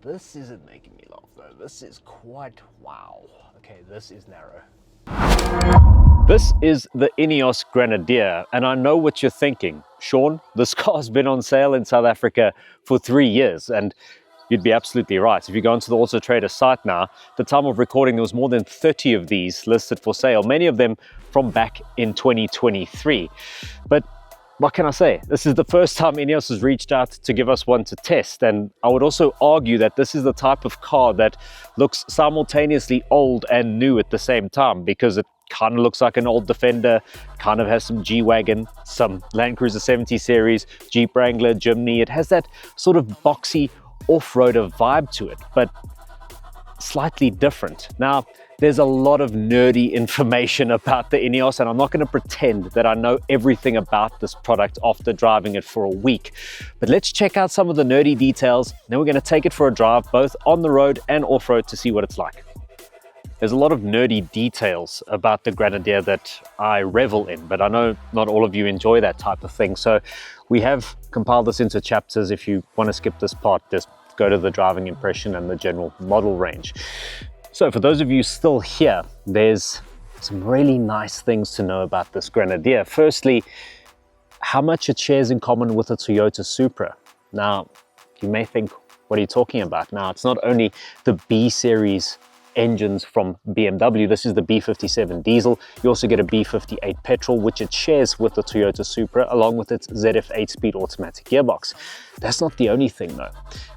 This isn't making me laugh though. This is quite wow. Okay, this is narrow. This is the Ineos Grenadier, and I know what you're thinking. Sean, this car's been on sale in South Africa for 3 years, and you'd be absolutely right. If you go onto the AutoTrader site now, at the time of recording, there was more than 30 of these listed for sale, many of them from back in 2023. But what can I say? This is the first time Ineos has reached out to give us one to test, and I would also argue that this is the type of car that looks simultaneously old and new at the same time, because it kind of looks like an old Defender, kind of has some G-Wagon, some Land Cruiser 70 series, Jeep Wrangler, Jimny. It has that sort of boxy off-roader vibe to it, but slightly different. Now, there's a lot of nerdy information about the Ineos, and I'm not going to pretend that I know everything about this product after driving it for a week. But let's check out some of the nerdy details, then we're going to take it for a drive, both on the road and off-road, to see what it's like. There's a lot of nerdy details about the Grenadier that I revel in, but I know not all of you enjoy that type of thing. So we have compiled this into chapters. If you want to skip this part, just go to the driving impression and the general model range. So for those of you still here, there's some really nice things to know about this Grenadier. Firstly, how much it shares in common with a Toyota Supra. Now, you may think, what are you talking about? Now, it's not only the B series engines from BMW. This is the B57 diesel. You also get a B58 petrol, which it shares with the Toyota Supra, along with its ZF 8-speed automatic gearbox. That's not the only thing though.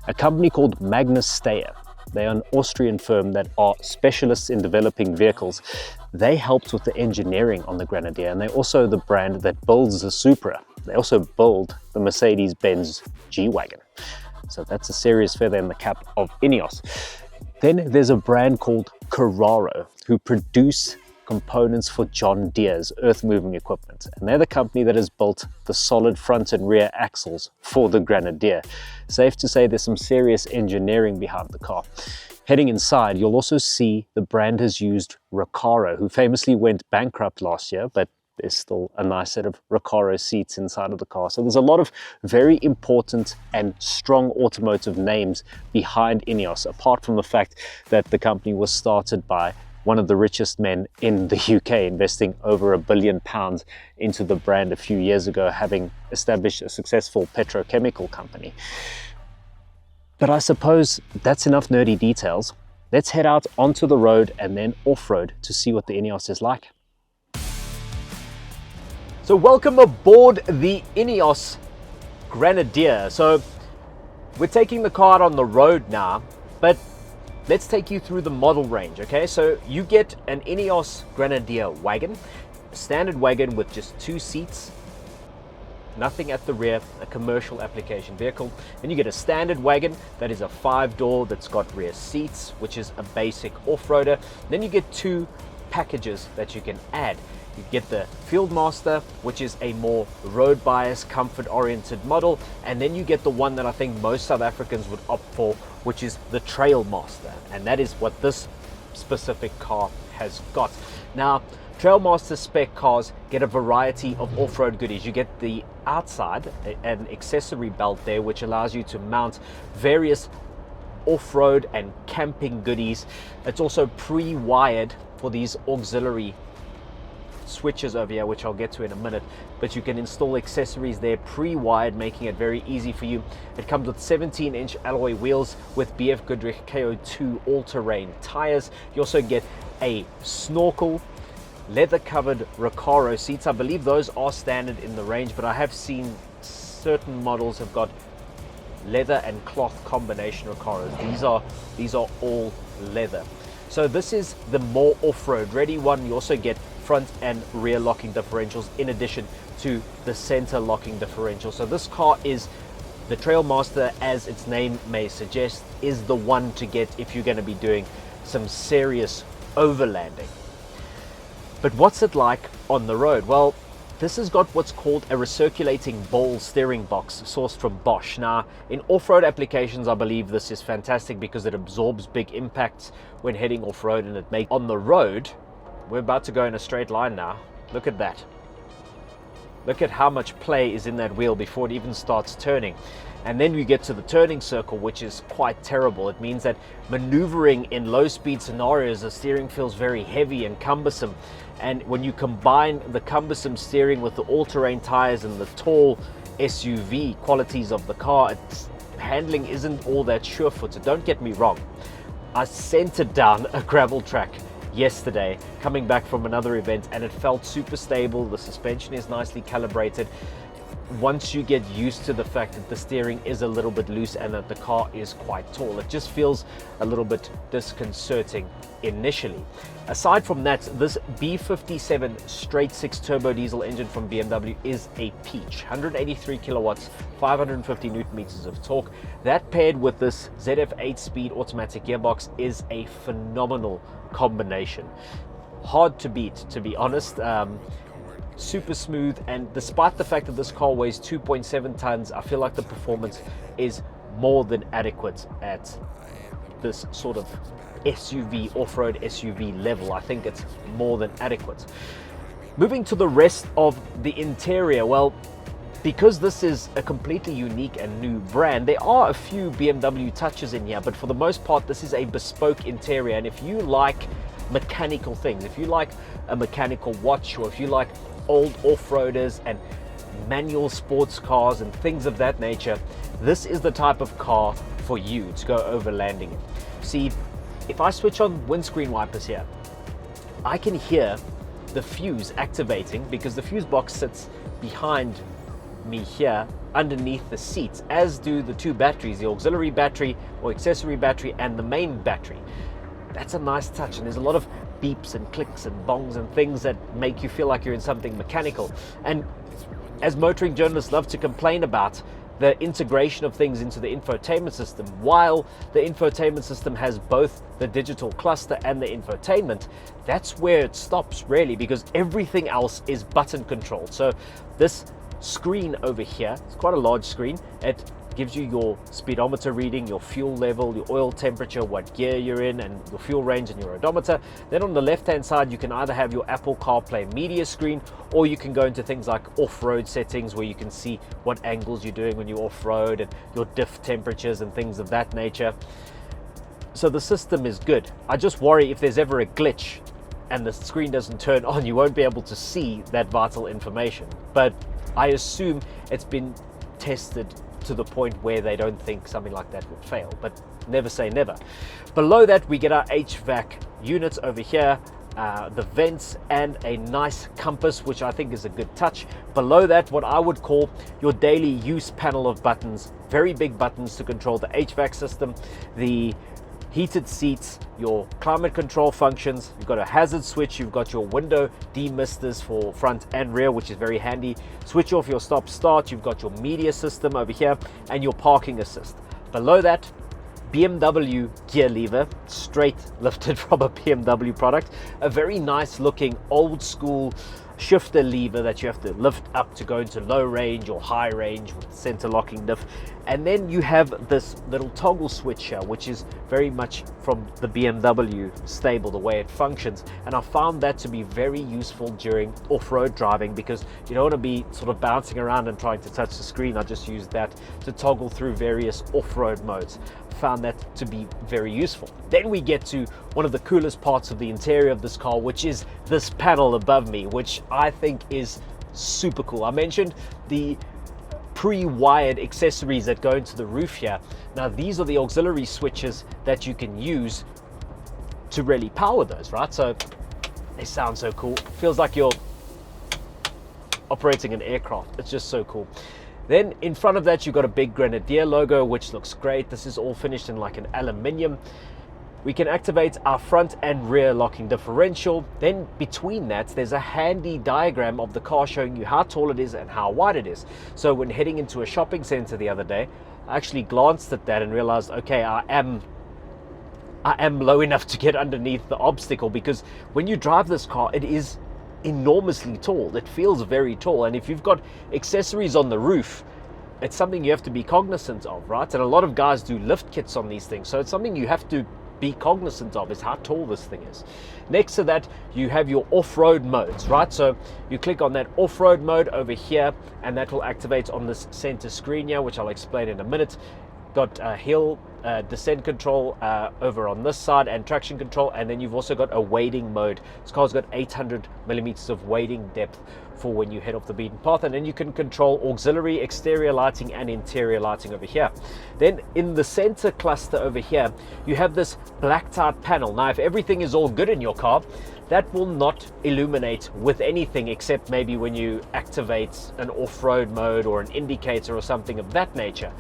A company called Magnus Steyr, they are an Austrian firm that are specialists in developing vehicles. They helped with the engineering on the Grenadier, and they're also the brand that builds the Supra. They also build the Mercedes-Benz G-Wagon. So that's a serious feather in the cap of Ineos. Then there's a brand called Carraro, who produce components for John Deere's earth-moving equipment. And they're the company that has built the solid front and rear axles for the Grenadier. Safe to say there's some serious engineering behind the car. Heading inside, you'll also see the brand has used Recaro, who famously went bankrupt last year, but there's still a nice set of Recaro seats inside of the car. So there's a lot of very important and strong automotive names behind Ineos, apart from the fact that the company was started by one of the richest men in the UK, investing over £1 billion into the brand a few years ago, having established a successful petrochemical company. But I suppose that's enough nerdy details. Let's head out onto the road and then off-road to see what the Ineos is like. So welcome aboard the Ineos Grenadier. So we're taking the car out on the road now, but let's take you through the model range, okay? So you get an Ineos Grenadier wagon, a standard wagon with just 2 seats, nothing at the rear, a commercial application vehicle. Then you get a standard wagon that is a 5-door that's got rear seats, which is a basic off-roader. Then you get 2 packages that you can add. You get the Fieldmaster, which is a more road bias, comfort oriented model. And then you get the one that I think most South Africans would opt for, which is the Trailmaster. And that is what this specific car has got. Now, Trailmaster spec cars get a variety of off-road goodies. You get the outside, an accessory belt there, which allows you to mount various off-road and camping goodies. It's also pre-wired for these auxiliary switches over here, which I'll get to in a minute, but you can install accessories there pre-wired, making it very easy for you. It comes with 17-inch alloy wheels with BF Goodrich KO2 all-terrain tires. You also get a snorkel, leather-covered Recaro seats. I believe those are standard in the range, but I have seen certain models have got leather and cloth combination Recaros. These are all leather. So this is the more off-road ready one. You also get front and rear locking differentials in addition to the center locking differential. So this car is the Trailmaster, as its name may suggest, is the one to get if you're going to be doing some serious overlanding. But what's it like on the road? Well, this has got what's called a recirculating ball steering box sourced from Bosch. Now, in off-road applications, I believe this is fantastic because it absorbs big impacts when heading off-road, and it makes on the road. We're about to go in a straight line now. Look at that. Look at how much play is in that wheel before it even starts turning. And then you get to the turning circle, which is quite terrible. It means that maneuvering in low speed scenarios, the steering feels very heavy and cumbersome. And when you combine the cumbersome steering with the all-terrain tires and the tall SUV qualities of the car, handling isn't all that sure-footed. Don't get me wrong. I centered down a gravel track yesterday coming back from another event, and it felt super stable. The suspension is nicely calibrated. Once you get used to the fact that the steering is a little bit loose and that the car is quite tall, it just feels a little bit disconcerting initially. Aside from that, this B57 straight 6 turbo diesel engine from BMW is a peach. 183 kilowatts, 550 newton meters of torque. That paired with this ZF 8-speed automatic gearbox is a phenomenal combination. Hard to beat, to be honest. Super smooth, and despite the fact that this car weighs 2.7 tons, I feel like the performance is more than adequate at this sort of SUV, off-road SUV level. I think it's more than adequate. Moving to the rest of the interior, well, because this is a completely unique and new brand, there are a few BMW touches in here, but for the most part, this is a bespoke interior. And if you like mechanical things, if you like a mechanical watch, or if you like old off-roaders and manual sports cars and things of that nature, this is the type of car for you to go overlanding in. See, if I switch on windscreen wipers here, I can hear the fuse activating because the fuse box sits behind me here underneath the seats, as do the two batteries, the auxiliary battery or accessory battery and the main battery. That's a nice touch, and there's a lot of beeps and clicks and bongs and things that make you feel like you're in something mechanical. And as motoring journalists love to complain about, the integration of things into the infotainment system, while the infotainment system has both the digital cluster and the infotainment, that's where it stops really, because everything else is button controlled. So this screen over here, it's quite a large screen. It gives you your speedometer reading, your fuel level, your oil temperature, what gear you're in, and your fuel range and your odometer. Then on the left hand side, you can either have your Apple CarPlay media screen, or you can go into things like off-road settings where you can see what angles you're doing when you're off-road and your diff temperatures and things of that nature. So the system is good. I just worry if there's ever a glitch and the screen doesn't turn on, you won't be able to see that vital information. But I assume it's been tested to the point where they don't think something like that would fail, but never say never. Below that, we get our HVAC units over here, the vents, and a nice compass, which I think is a good touch. Below that, what I would call your daily use panel of buttons, very big buttons to control the HVAC system, the heated seats, your climate control functions. You've got a hazard switch, you've got your window demisters for front and rear, which is very handy. Switch off your stop start, you've got your media system over here, and your parking assist. Below that, BMW gear lever, straight lifted from a BMW product. A very nice looking old school shifter lever that you have to lift up to go into low range or high range with center locking diff. And then you have this little toggle switch here, which is very much from the BMW stable, the way it functions. And I found that to be very useful during off-road driving, because you don't want to be sort of bouncing around and trying to touch the screen. I just used that to toggle through various off-road modes. Found that to be very useful. Then we get to one of the coolest parts of the interior of this car, which is this panel above me, which I think is super cool. I mentioned the pre-wired accessories that go into the roof here. Now these are the auxiliary switches that you can use to really power those, right? So they sound so cool. Feels like you're operating an aircraft. It's just so cool. Then in front of that, you've got a big Grenadier logo, which looks great. This is all finished in like an aluminium. We can activate our front and rear locking differential. Then between that, there's a handy diagram of the car showing you how tall it is and how wide it is. So when heading into a shopping center the other day, I actually glanced at that and realized, okay, I am low enough to get underneath the obstacle, because when you drive this car, it is enormously tall. It feels very tall, and if you've got accessories on the roof, it's something you have to be cognizant of, right? And a lot of guys do lift kits on these things, so it's something you have to be cognizant of is how tall this thing is. Next to that, you have your off-road modes, right? So you click on that off-road mode over here, and that will activate on this center screen here, which I'll explain in a minute. Got hill descent control over on this side, and traction control, and then you've also got a wading mode. This car's got 800 millimeters of wading depth for when you head off the beaten path, and then you can control auxiliary exterior lighting and interior lighting over here. Then in the center cluster over here, you have this blacked out panel. Now if everything is all good in your car, that will not illuminate with anything except maybe when you activate an off-road mode or an indicator or something of that nature.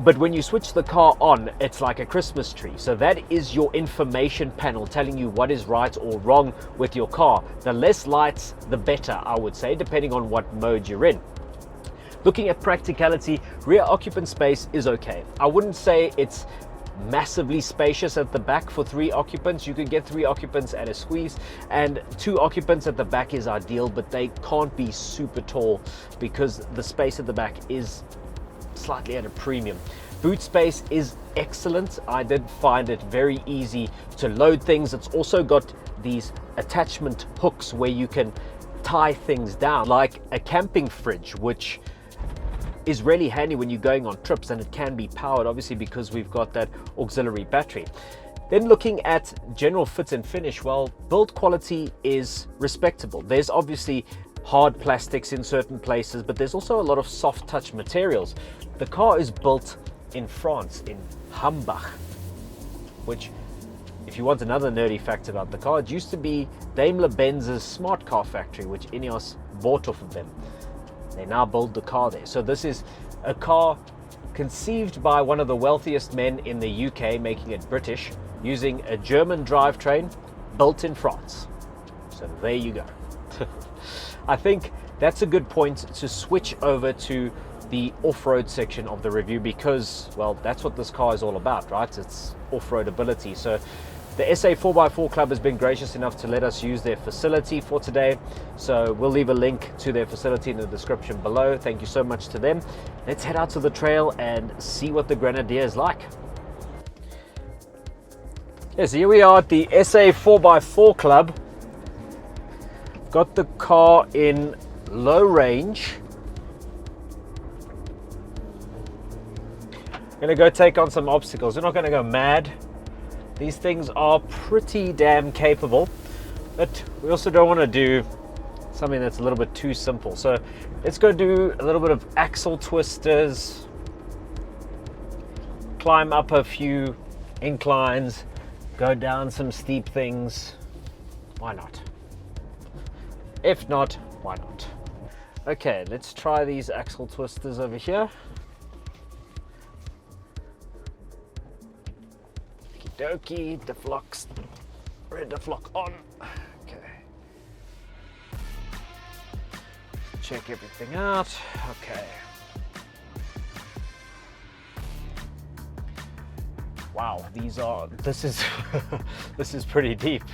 But when you switch the car on, it's like a Christmas tree. So that is your information panel telling you what is right or wrong with your car. The less lights, the better, I would say, depending on what mode you're in. Looking at practicality, rear occupant space is okay. I wouldn't say it's massively spacious at the back for 3 occupants. You can get 3 occupants at a squeeze, and 2 occupants at the back is ideal, but they can't be super tall because the space at the back is slightly at a premium. Boot space is excellent. I did find it very easy to load things. It's also got these attachment hooks where you can tie things down, like a camping fridge, which is really handy when you're going on trips, and it can be powered obviously because we've got that auxiliary battery. Then looking at general fit and finish, well, build quality is respectable. There's obviously hard plastics in certain places, but there's also a lot of soft touch materials. The car is built in France, in Hambach, which, if you want another nerdy fact about the car, it used to be Daimler-Benz's smart car factory, which Ineos bought off of them. They now build the car there. So this is a car conceived by one of the wealthiest men in the UK, making it British, using a German drivetrain, built in France. So there you go. I think that's a good point to switch over to the off-road section of the review, because, well, that's what this car is all about, right? It's off-road ability. So the SA 4x4 Club has been gracious enough to let us use their facility for today. So we'll leave a link to their facility in the description below. Thank you so much to them. Let's head out to the trail and see what the Grenadier is like. Yes, here we are at the SA 4x4 Club. Got the car in low range. Gonna go take on some obstacles. We're not gonna go mad. These things are pretty damn capable, but we also don't want to do something that's a little bit too simple. So let's go do a little bit of axle twisters, climb up a few inclines, go down some steep things. Why not? If not, why not? Okay, let's try these axle twisters over here. Okie dokie, deflux, red deflock on. Okay. Check everything out. Okay. Wow, this is this is pretty deep.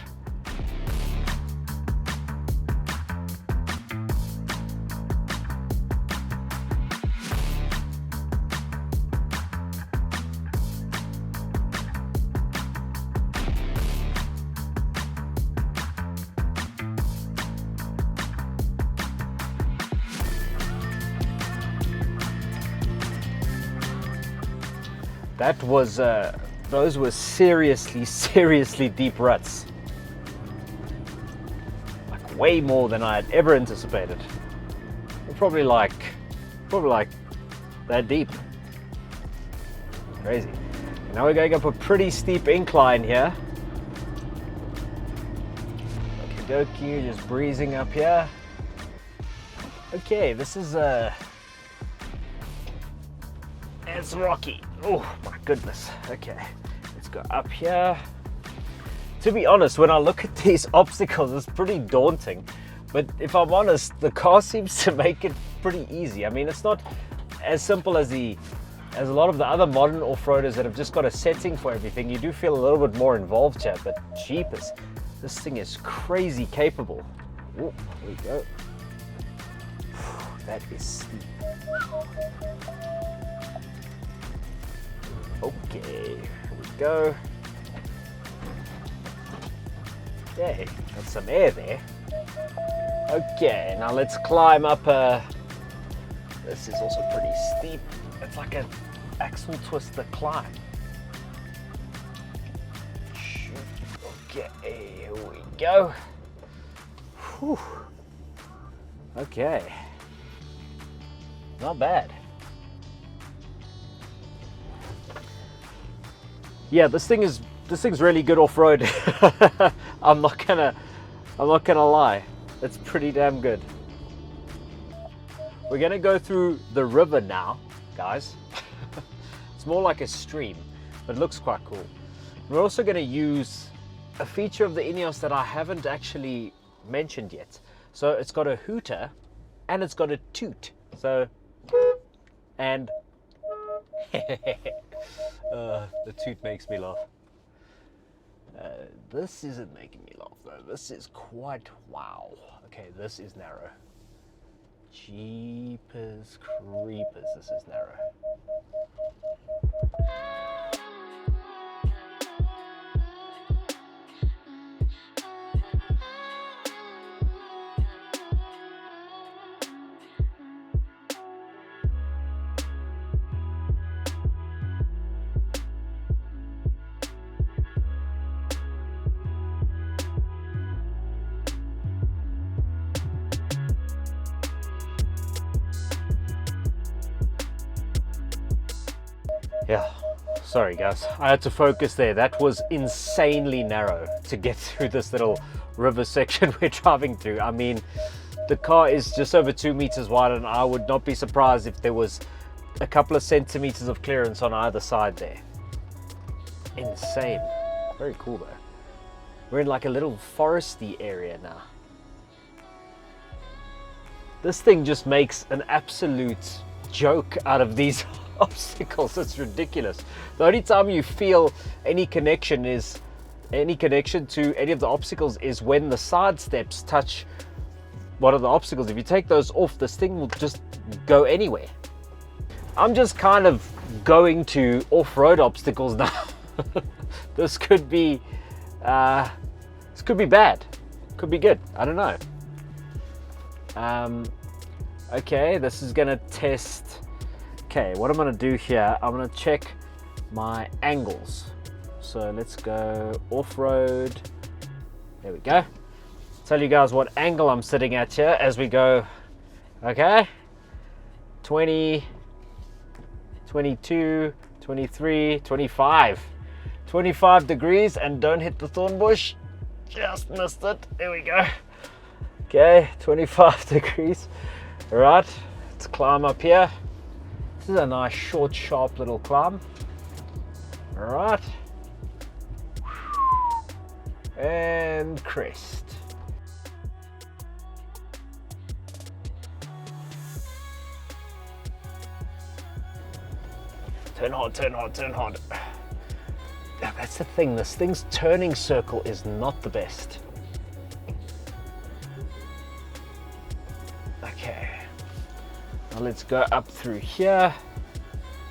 That was, those were seriously deep ruts. Like way more than I had ever anticipated. Probably like that deep. Crazy. Now we're going up a pretty steep incline here. Okie dokie, just breezing up here. Okay, this is it's rocky. Oh my goodness. Okay, let's go up here. To be honest, when I look at these obstacles, it's pretty daunting. But if I'm honest, the car seems to make it pretty easy. I mean, it's not as simple as a lot of the other modern off-roaders that have just got a setting for everything. You do feel a little bit more involved here, but jeepers, this thing is crazy capable. Oh, there we go. That is steep. Okay, here we go. Yay, got some air there. Okay, now let's climb up this is also pretty steep. It's like an axle twister climb. Okay, here we go. Whew. Okay, not bad. Yeah, this thing's really good off-road. I'm not gonna lie. It's pretty damn good. We're gonna go through the river now, guys. It's more like a stream, but it looks quite cool. We're also gonna use a feature of the Ineos that I haven't actually mentioned yet. So it's got a hooter and it's got a toot. So, and the toot makes me laugh. This isn't making me laugh though. This is quite wow. Okay, this is narrow. Jeepers creepers, this is narrow. Yeah, sorry guys, I had to focus there. That was insanely narrow to get through this little river section we're driving through. I mean, the car is just over 2 meters wide, and I would not be surprised if there was a couple of centimeters of clearance on either side there. Insane. Very cool though. We're in like a little foresty area now. This thing just makes an absolute joke out of these obstacles. It's ridiculous. The only time you feel any connection to any of the obstacles is when the side steps touch one of the obstacles. If you take those off, this thing will just go anywhere. I'm just kind of going to off-road obstacles now. This could be bad, could be good, I don't know. Okay, this is gonna test. Okay, what I'm gonna do here, I'm gonna check my angles. So let's go off-road. There we go. Tell you guys what angle I'm sitting at here as we go. Okay, 20, 22, 23, 25. 25 degrees, and don't hit the thorn bush. Just missed it. There we go. Okay, 25 degrees. All right, let's climb up here. This is a nice short, sharp little climb. All right. And crest. Turn hard, turn hard, turn hard. Yeah, that's the thing. This thing's turning circle is not the best. Okay. Now let's go up through here.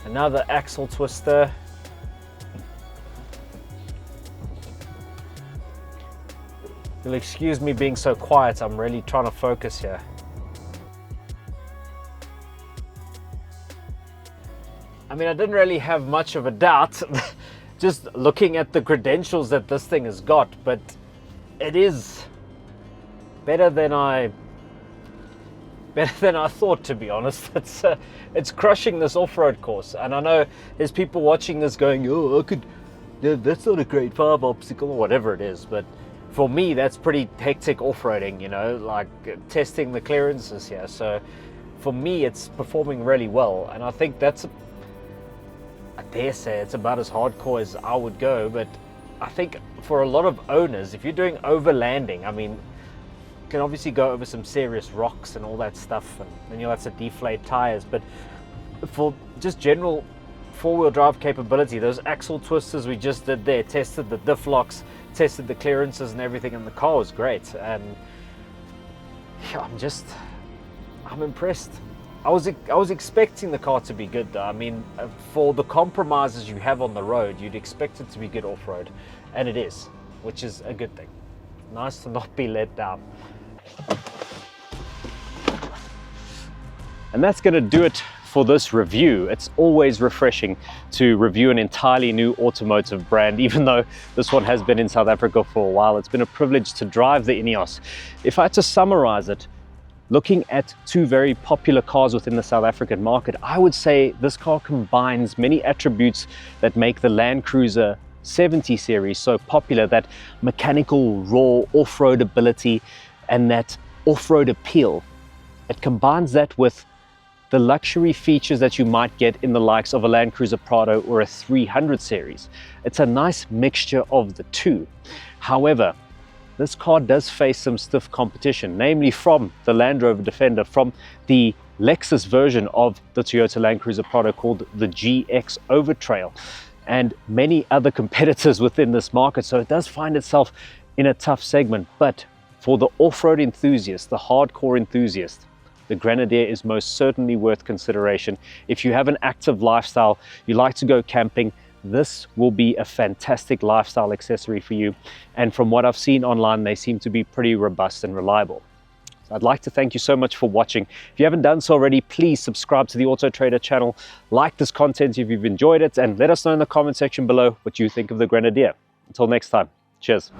Another axle twister. You'll excuse me being so quiet. I'm really trying to focus here. I mean, I didn't really have much of a doubt just looking at the credentials that this thing has got, but it is better than I thought, to be honest. It's crushing this off-road course, and I know there's people watching this going, oh, that's not a grade 5 obstacle or whatever it is, but for me that's pretty hectic off-roading, you know, like testing the clearances here. So for me it's performing really well, and I think that's I dare say it's about as hardcore as I would go. But I think for a lot of owners, if you're doing overlanding, I mean, you can obviously go over some serious rocks and all that stuff, and then you'll have to deflate tires. But for just general four-wheel drive capability, those axle twisters we just did there, tested the diff locks, tested the clearances and everything, and the car was great. And yeah, I'm impressed. I was expecting the car to be good though. I mean, for the compromises you have on the road, you'd expect it to be good off-road, and it is, which is a good thing. Nice to not be let down. And that's going to do it for this review. It's always refreshing to review an entirely new automotive brand, even though this one has been in South Africa for a while. It's been a privilege to drive the Ineos. If I had to summarize it, looking at two very popular cars within the South African market, I would say this car combines many attributes that make the Land Cruiser 70 series so popular, that mechanical, raw off-road ability and that off-road appeal. It combines that with the luxury features that you might get in the likes of a Land Cruiser Prado or a 300 series. It's a nice mixture of the two. However, this car does face some stiff competition, namely from the Land Rover Defender, from the Lexus version of the Toyota Land Cruiser Prado called the GX Overtrail, and many other competitors within this market. So it does find itself in a tough segment. But for the off-road enthusiast, the hardcore enthusiast, the Grenadier is most certainly worth consideration. If you have an active lifestyle, you like to go camping, this will be a fantastic lifestyle accessory for you. And from what I've seen online, they seem to be pretty robust and reliable. So I'd like to thank you so much for watching. If you haven't done so already, please subscribe to the AutoTrader channel, like this content if you've enjoyed it, and let us know in the comment section below what you think of the Grenadier. Until next time, cheers.